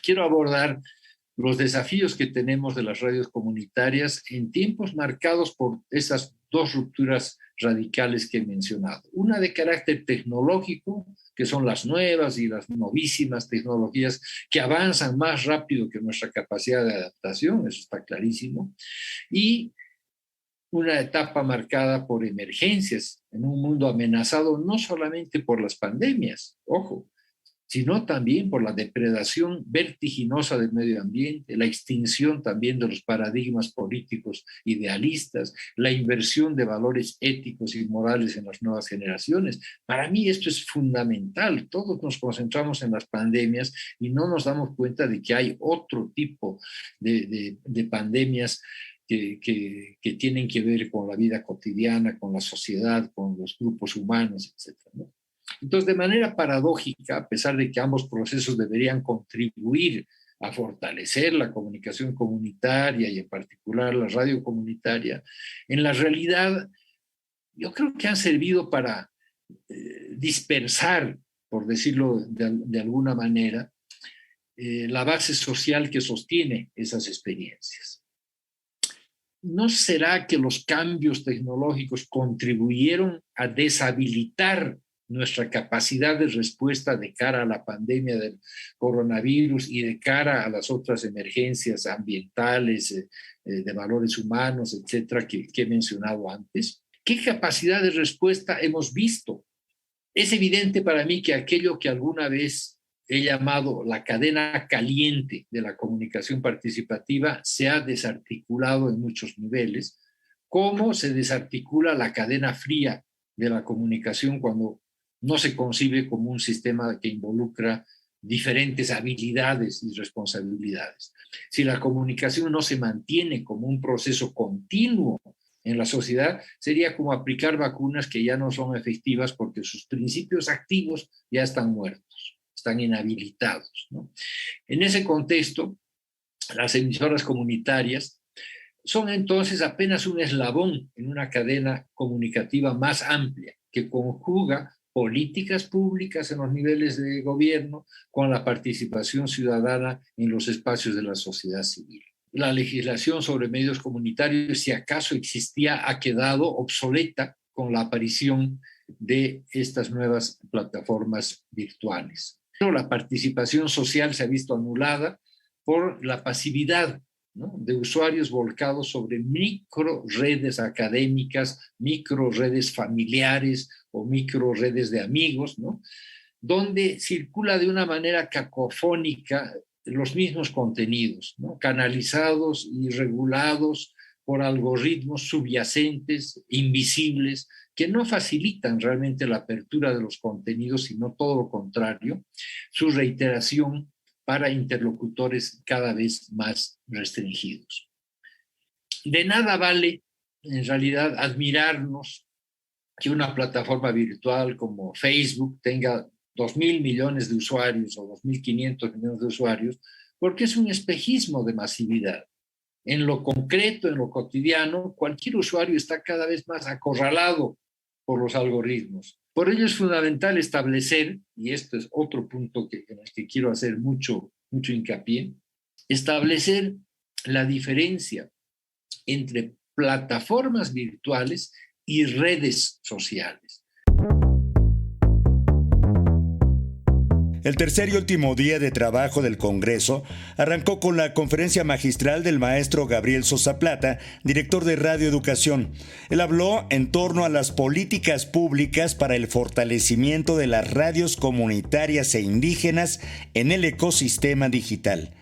Quiero abordar los desafíos que tenemos de las radios comunitarias en tiempos marcados por esas dos rupturas radicales que he mencionado. Una de carácter tecnológico, que son las nuevas y las novísimas tecnologías que avanzan más rápido que nuestra capacidad de adaptación, eso está clarísimo, y una etapa marcada por emergencias en un mundo amenazado no solamente por las pandemias, ojo, sino también por la depredación vertiginosa del medio ambiente, la extinción también de los paradigmas políticos idealistas, la inversión de valores éticos y morales en las nuevas generaciones. Para mí esto es fundamental. Todos nos concentramos en las pandemias y no nos damos cuenta de que hay otro tipo de pandemias que tienen que ver con la vida cotidiana, con la sociedad, con los grupos humanos, etc., ¿no? Entonces, de manera paradójica, a pesar de que ambos procesos deberían contribuir a fortalecer la comunicación comunitaria y en particular la radio comunitaria, en la realidad yo creo que han servido para dispersar, por decirlo de alguna manera, la base social que sostiene esas experiencias. ¿No será que los cambios tecnológicos contribuyeron a deshabilitar nuestra capacidad de respuesta de cara a la pandemia del coronavirus y de cara a las otras emergencias ambientales, de valores humanos, etcétera, que he mencionado antes? ¿Qué capacidad de respuesta hemos visto? Es evidente para mí que aquello que alguna vez he llamado la cadena caliente de la comunicación participativa se ha desarticulado en muchos niveles. ¿Cómo se desarticula la cadena fría de la comunicación cuando no se concibe como un sistema que involucra diferentes habilidades y responsabilidades? Si la comunicación no se mantiene como un proceso continuo en la sociedad, sería como aplicar vacunas que ya no son efectivas porque sus principios activos ya están muertos, están inhabilitados, ¿no? En ese contexto, las emisoras comunitarias son entonces apenas un eslabón en una cadena comunicativa más amplia que conjuga políticas públicas en los niveles de gobierno con la participación ciudadana en los espacios de la sociedad civil. La legislación sobre medios comunitarios, si acaso existía, ha quedado obsoleta con la aparición de estas nuevas plataformas virtuales. Pero la participación social se ha visto anulada por la pasividad, ¿no?, de usuarios volcados sobre micro redes académicas, micro redes familiares o micro redes de amigos, ¿no?, donde circula de una manera cacofónica los mismos contenidos, ¿no?, canalizados y regulados por algoritmos subyacentes, invisibles, que no facilitan realmente la apertura de los contenidos, sino todo lo contrario, su reiteración para interlocutores cada vez más restringidos. De nada vale, en realidad, admirarnos que una plataforma virtual como Facebook tenga 2.000 millones de usuarios o 2.500 millones de usuarios, porque es un espejismo de masividad. En lo concreto, en lo cotidiano, cualquier usuario está cada vez más acorralado por los algoritmos. Por ello es fundamental establecer, y este es otro punto en el que quiero hacer mucho hincapié, establecer la diferencia entre plataformas virtuales y redes sociales. El tercer y último día de trabajo del Congreso arrancó con la conferencia magistral del maestro Gabriel Sosa Plata, director de Radio Educación. Él habló en torno a las políticas públicas para el fortalecimiento de las radios comunitarias e indígenas en el ecosistema digital.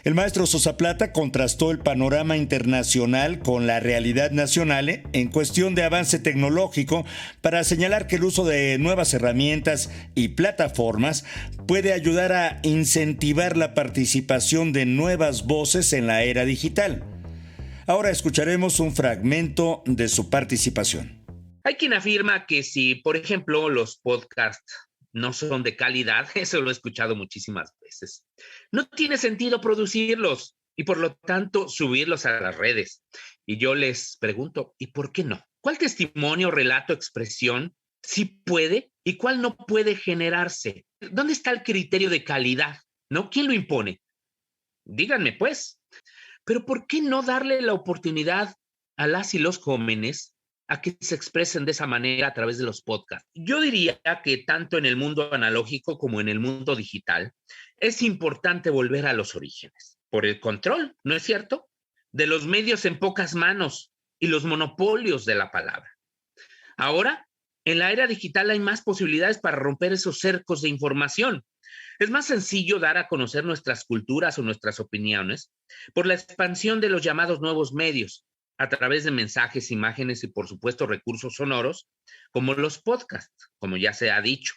El maestro Sosa Plata contrastó el panorama internacional con la realidad nacional en cuestión de avance tecnológico para señalar que el uso de nuevas herramientas y plataformas puede ayudar a incentivar la participación de nuevas voces en la era digital. Ahora escucharemos un fragmento de su participación. Hay quien afirma que si, por ejemplo, los podcasts no son de calidad, eso lo he escuchado muchísimas veces, no tiene sentido producirlos y por lo tanto subirlos a las redes. Y yo les pregunto, ¿y por qué no? ¿Cuál testimonio, relato, expresión sí puede y cuál no puede generarse? ¿Dónde está el criterio de calidad? ¿No? ¿Quién lo impone? Díganme pues. Pero ¿por qué no darle la oportunidad a las y los jóvenes a que se expresen de esa manera a través de los podcasts? Yo diría que tanto en el mundo analógico como en el mundo digital es importante volver a los orígenes, por el control, ¿no es cierto?, de los medios en pocas manos y los monopolios de la palabra. Ahora En la era digital hay más posibilidades para romper esos cercos de información. Es más sencillo dar a conocer nuestras culturas o nuestras opiniones por la expansión de los llamados nuevos medios, a través de mensajes, imágenes y, por supuesto, recursos sonoros, como los podcasts, como ya se ha dicho.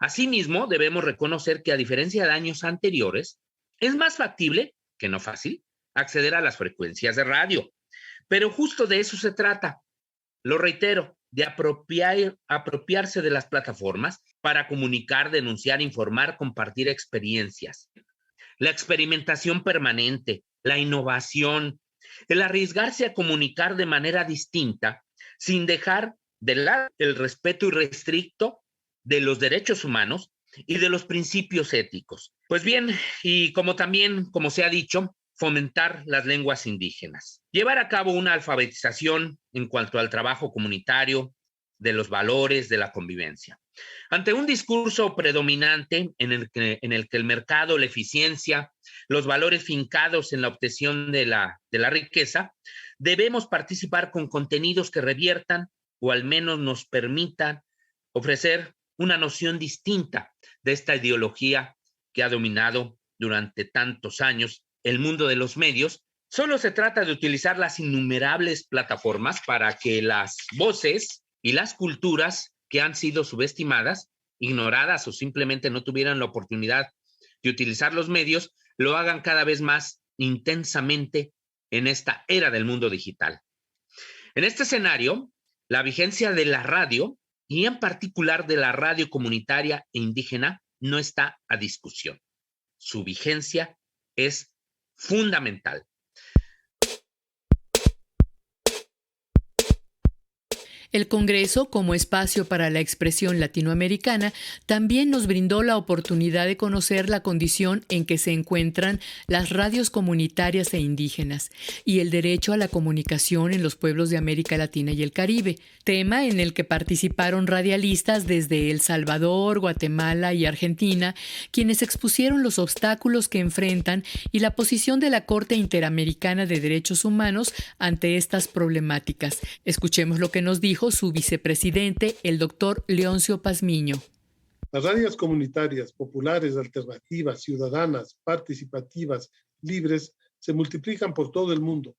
Asimismo, debemos reconocer que, a diferencia de años anteriores, es más factible, que no fácil, acceder a las frecuencias de radio. Pero justo de eso se trata. Lo reitero, de apropiarse de las plataformas para comunicar, denunciar, informar, compartir experiencias. La experimentación permanente, la innovación, el arriesgarse a comunicar de manera distinta, sin dejar de lado el respeto irrestricto de los derechos humanos y de los principios éticos. Pues bien, y como se ha dicho, fomentar las lenguas indígenas. Llevar a cabo una alfabetización en cuanto al trabajo comunitario, de los valores, de la convivencia. Ante un discurso predominante en el que el mercado, la eficiencia, los valores fincados en la obtención de la riqueza, debemos participar con contenidos que reviertan o al menos nos permitan ofrecer una noción distinta de esta ideología que ha dominado durante tantos años el mundo de los medios. Solo se trata de utilizar las innumerables plataformas para que las voces y las culturas que han sido subestimadas, ignoradas o simplemente no tuvieran la oportunidad de utilizar los medios, lo hagan cada vez más intensamente en esta era del mundo digital. En este escenario, la vigencia de la radio, y en particular de la radio comunitaria e indígena, no está a discusión. Su vigencia es fundamental. El Congreso, como espacio para la expresión latinoamericana, también nos brindó la oportunidad de conocer la condición en que se encuentran las radios comunitarias e indígenas y el derecho a la comunicación en los pueblos de América Latina y el Caribe, tema en el que participaron radialistas desde El Salvador, Guatemala y Argentina, quienes expusieron los obstáculos que enfrentan y la posición de la Corte Interamericana de Derechos Humanos ante estas problemáticas. Escuchemos lo que nos dijo su vicepresidente, el doctor Leoncio Pazmiño. Las radios comunitarias, populares, alternativas, ciudadanas, participativas, libres, se multiplican por todo el mundo.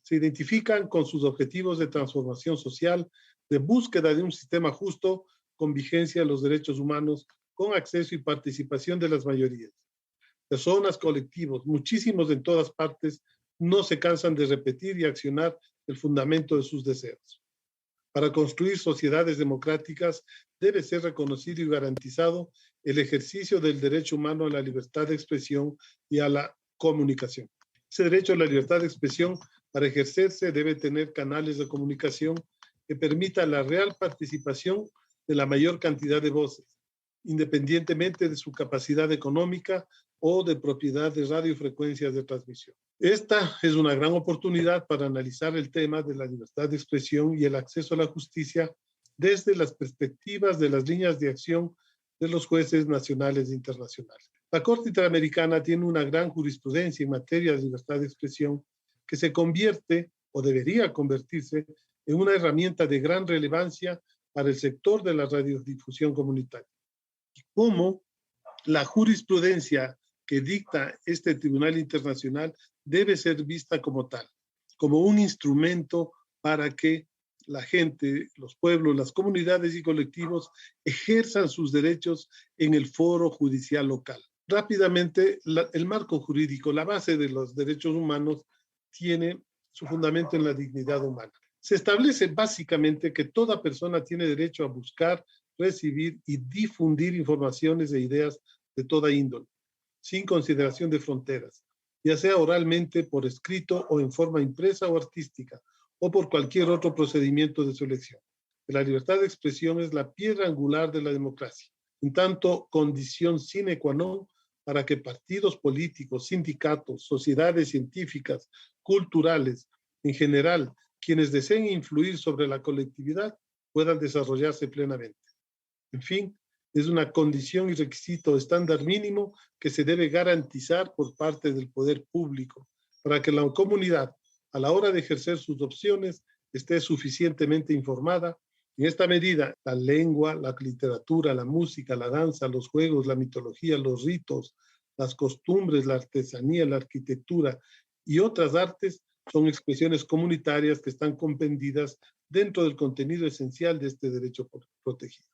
Se identifican con sus objetivos de transformación social, de búsqueda de un sistema justo, con vigencia de los derechos humanos, con acceso y participación de las mayorías. Personas, colectivos, muchísimos en todas partes, no se cansan de repetir y accionar el fundamento de sus deseos. Para construir sociedades democráticas debe ser reconocido y garantizado el ejercicio del derecho humano a la libertad de expresión y a la comunicación. Ese derecho a la libertad de expresión, para ejercerse, debe tener canales de comunicación que permitan la real participación de la mayor cantidad de voces, independientemente de su capacidad económica o de propiedad de radiofrecuencias de transmisión. Esta es una gran oportunidad para analizar el tema de la libertad de expresión y el acceso a la justicia desde las perspectivas de las líneas de acción de los jueces nacionales e internacionales. La Corte Interamericana tiene una gran jurisprudencia en materia de libertad de expresión que se convierte, o debería convertirse, en una herramienta de gran relevancia para el sector de la radiodifusión comunitaria. Como la jurisprudencia que dicta este Tribunal Internacional debe ser vista como tal, como un instrumento para que la gente, los pueblos, las comunidades y colectivos ejerzan sus derechos en el foro judicial local. Rápidamente, el marco jurídico, la base de los derechos humanos, tiene su fundamento en la dignidad humana. Se establece básicamente que toda persona tiene derecho a buscar, recibir y difundir informaciones e ideas de toda índole, sin consideración de fronteras, ya sea oralmente, por escrito o en forma impresa o artística, o por cualquier otro procedimiento de su elección. La libertad de expresión es la piedra angular de la democracia, en tanto condición sine qua non para que partidos políticos, sindicatos, sociedades científicas, culturales, en general, quienes deseen influir sobre la colectividad, puedan desarrollarse plenamente. En fin, es una condición y requisito estándar mínimo que se debe garantizar por parte del poder público para que la comunidad, a la hora de ejercer sus opciones, esté suficientemente informada En esta medida, la lengua, la literatura, la música, la danza, los juegos, la mitología, los ritos, las costumbres, la artesanía, la arquitectura y otras artes son expresiones comunitarias que están comprendidas dentro del contenido esencial de este derecho protegido.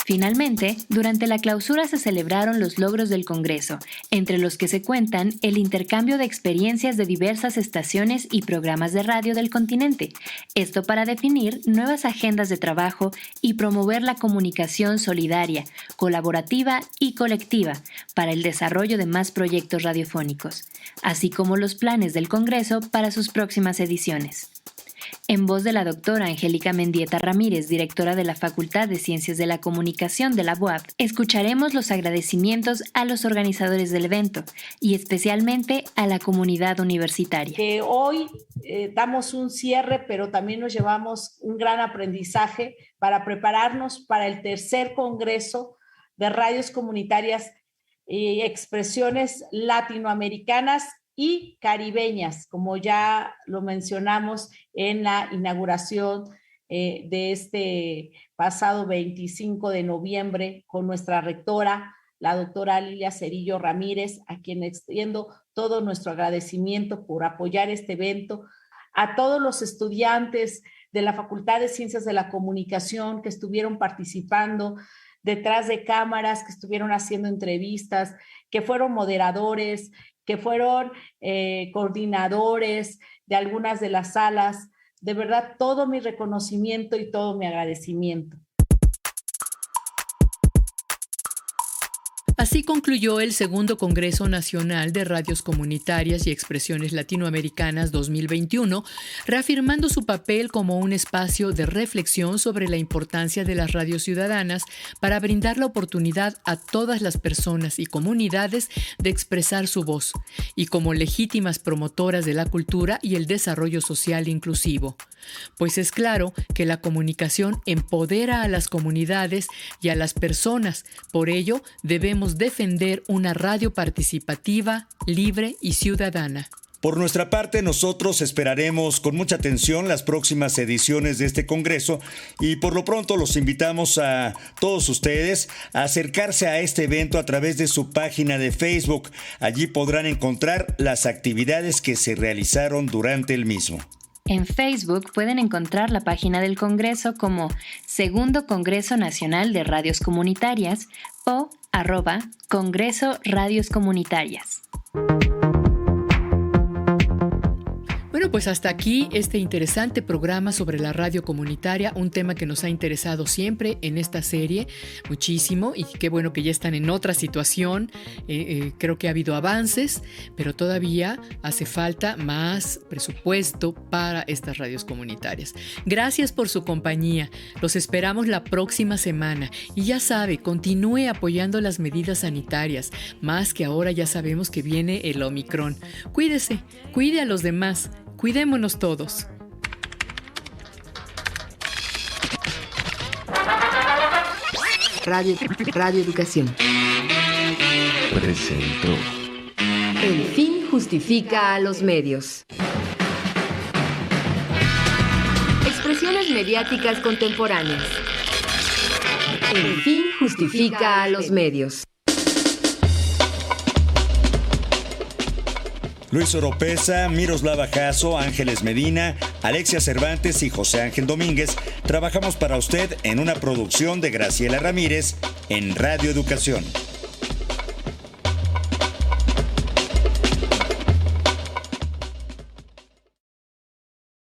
Finalmente, durante la clausura se celebraron los logros del Congreso, entre los que se cuentan el intercambio de experiencias de diversas estaciones y programas de radio del continente, esto para definir nuevas agendas de trabajo y promover la comunicación solidaria, colaborativa y colectiva para el desarrollo de más proyectos radiofónicos, así como los planes del Congreso para sus próximas ediciones. En voz de la doctora Angélica Mendieta Ramírez, directora de la Facultad de Ciencias de la Comunicación de la UAP, escucharemos los agradecimientos a los organizadores del evento y especialmente a la comunidad universitaria. Que hoy damos un cierre, pero también nos llevamos un gran aprendizaje para prepararnos para el tercer Congreso de Radios Comunitarias y Expresiones Latinoamericanas y caribeñas, como ya lo mencionamos en la inauguración de este pasado 25 de noviembre con nuestra rectora, la doctora Lilia Cerillo Ramírez, a quien extiendo todo nuestro agradecimiento por apoyar este evento, a todos los estudiantes de la Facultad de Ciencias de la Comunicación que estuvieron participando detrás de cámaras, que estuvieron haciendo entrevistas, que fueron moderadores, que fueron coordinadores de algunas de las salas. De verdad, todo mi reconocimiento y todo mi agradecimiento. Así concluyó el segundo Congreso Nacional de Radios Comunitarias y Expresiones Latinoamericanas 2021, reafirmando su papel como un espacio de reflexión sobre la importancia de las radios ciudadanas para brindar la oportunidad a todas las personas y comunidades de expresar su voz, y como legítimas promotoras de la cultura y el desarrollo social inclusivo. Pues es claro que la comunicación empodera a las comunidades y a las personas, por ello debemos defender una radio participativa, libre y ciudadana. Por nuestra parte, nosotros esperaremos con mucha atención las próximas ediciones de este Congreso y por lo pronto los invitamos a todos ustedes a acercarse a este evento a través de su página de Facebook. Allí podrán encontrar las actividades que se realizaron durante el mismo. En Facebook pueden encontrar la página del Congreso como Segundo Congreso Nacional de Radios Comunitarias o @Congreso Radios Comunitarias. Bueno, pues hasta aquí este interesante programa sobre la radio comunitaria, un tema que nos ha interesado siempre en esta serie muchísimo y qué bueno que ya están en otra situación. Creo que ha habido avances, pero todavía hace falta más presupuesto para estas radios comunitarias. Gracias por su compañía, los esperamos la próxima semana y ya sabe, continúe apoyando las medidas sanitarias, más que ahora ya sabemos que viene el Omicron. Cuídese, cuide a los demás. Cuidémonos todos. Radio Educación. Presentó. El fin justifica a los medios. Expresiones mediáticas contemporáneas. El fin justifica a los medios. Luis Oropesa, Miroslava Jasso, Ángeles Medina, Alexia Cervantes y José Ángel Domínguez trabajamos para usted en una producción de Graciela Ramírez en Radio Educación.